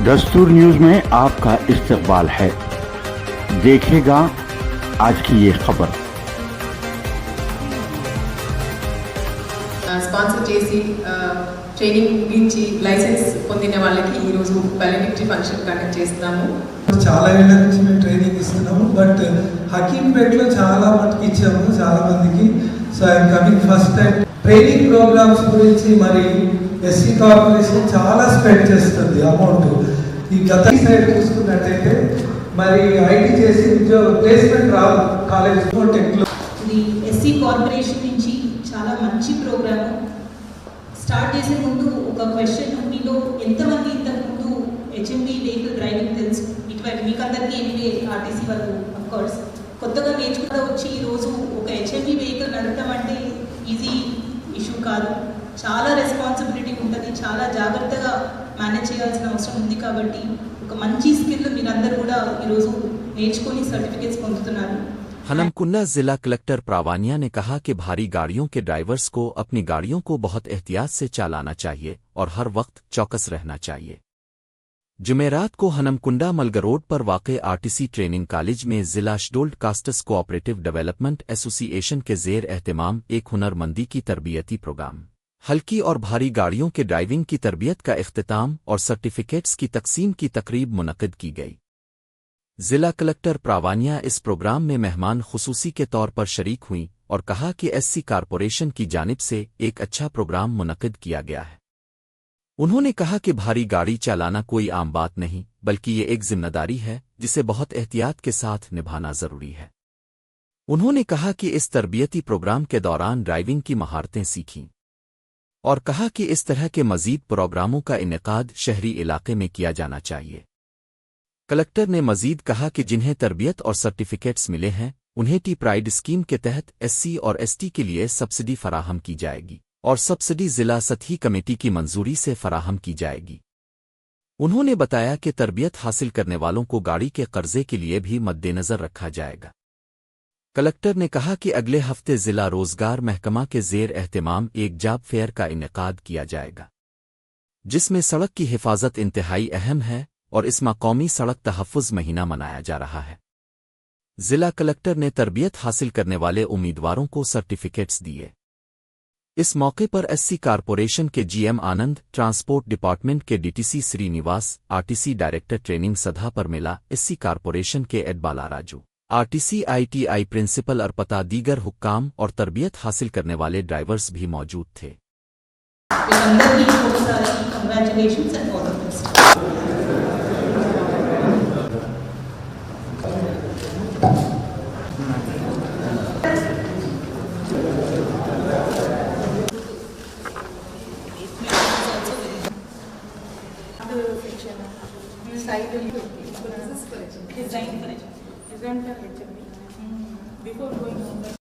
दस्तूर न्यूज में आपका इस्तकबाल है। देखिएगा आज की ये खबर। స్పాన్సర్ చేసి ట్రైనింగ్ ముగించి లైసెన్స్ పొందిన వాళ్ళకి ఈరోజు వాలెంటరీ ఫంక్షన్ కండక్ట్ చేస్తున్నాము. చాలా ఏళ్ళ నుంచి మేము ట్రైనింగ్ ఇస్తున్నాము. బట్ హకీంపేటలో చాలా మటుకు ఇచ్చాము చాలా మందికి. So I'm coming first time. Training programmes గురించి మరి ఎస్సీ కార్పొరేషన్ చాలా స్పెండ్ చేస్తుంది అమౌంట్. ఈ గత సైడ్ చూసుకున్నట్టయితే మరి ఐటీ చేసి ఉద్యోగ ప్లేస్మెంట్ రాదు కాలేజ్ టెక్లో. ఇది ఎస్సీ కార్పొరేషన్ నుంచి చాలా మంచి ప్రోగ్రామ్. స్టార్ట్ చేసే ముందు ఒక క్వశ్చన్, మీలో ఎంతమంది ఇంతకుముందు హెచ్ఎంవి వెహికల్ డ్రైవింగ్ తెలుసు? ఇటువైపు మీకు అందరికీ ఎనివే ఆర్టీసీ వాళ్ళు అఫ్కోర్స్ కొత్తగా నేర్చుకుంటూ వచ్చి ఈరోజు ఒక హెచ్ఎంవి వెహికల్ నడపడం అంటే ఈజీ ఇష్యూ కాదు. చాలా రెస్పాన్సిబిలిటీ ఉంటుంది, చాలా జాగ్రత్తగా మేనేజ్ చేయాల్సిన అవసరం ఉంది. కాబట్టి ఒక మంచి స్కిల్ మీరందరూ కూడా ఈరోజు నేర్చుకొని సర్టిఫికేట్స్ పొందుతున్నారు. हनमकुंडा जिला कलेक्टर प्रावानिया ने कहा कि भारी गाड़ियों के ड्राइवर्स को अपनी गाड़ियों को बहुत एहतियात से चलाना चाहिए और हर वक्त चौकस रहना चाहिए। जुमेरात को हनमकुंडा मलगरोड पर वाक़े आरटीसी ट्रेनिंग कॉलेज में जिला scheduled castes cooperative development association के ज़ेर एहतमाम एक हुनरमंदी की तरबियती प्रोग्राम, हल्की और भारी गाड़ियों के ड्राइविंग की तरबियत का इख्तिताम और सर्टिफिकेट्स की तकसीम की तकरीब मुनक़िद की गई। जिला कलेक्टर प्रावानिया इस प्रोग्राम में मेहमान खुसूसी के तौर पर शरीक हुईं और कहा कि एससी कारपोरेशन की जानिब से एक अच्छा प्रोग्राम मुनक़िद किया गया है। उन्होंने कहा कि भारी गाड़ी चलाना कोई आम बात नहीं, बल्कि ये एक जिम्मेदारी है जिसे बहुत एहतियात के साथ निभाना ज़रूरी है। उन्होंने कहा कि इस तरबियती प्रोग्राम के दौरान ड्राइविंग की महारतें सीखीं और कहा कि इस तरह के मज़ीद प्रोग्रामों का इनेकाद शहरी इलाके में किया जाना चाहिए। कलेक्टर ने मजीद कहा कि जिन्हें तरबियत और सर्टिफिकेट्स मिले हैं उन्हें टी प्राइड स्कीम के तहत एससी और एसटी के लिए सब्सिडी फराहम की जाएगी और सब्सिडी जिला सतही कमेटी की मंजूरी से फराहम की जाएगी। उन्होंने बताया कि तरबियत हासिल करने वालों को गाड़ी के कर्जे के लिए भी मद्देनजर रखा जाएगा। कलेक्टर ने कहा कि अगले हफ्ते जिला रोजगार महकमा के ज़ेर एहतमाम एक जॉब फेयर का इनेकाद किया जाएगा, जिसमें सड़क की हिफाजत इंतहाई अहम है और इसमें कौमी सड़क तहफ़्फ़ुज़ महीना मनाया जा रहा है। जिला कलेक्टर ने तरबियत हासिल करने वाले उम्मीदवारों को सर्टिफिकेट्स दिए। इस मौके पर एससी कारपोरेशन के जीएम आनंद, ट्रांसपोर्ट डिपार्टमेंट के DTC Srinivas, RTC director training Sadha Paramela, SC corporation के Edbala Raju, RTC ITI principal Arpata, दीगर हुक्काम और तरबियत हासिल करने वाले ड्राइवर्स भी मौजूद थे। Design for HMB. Before going on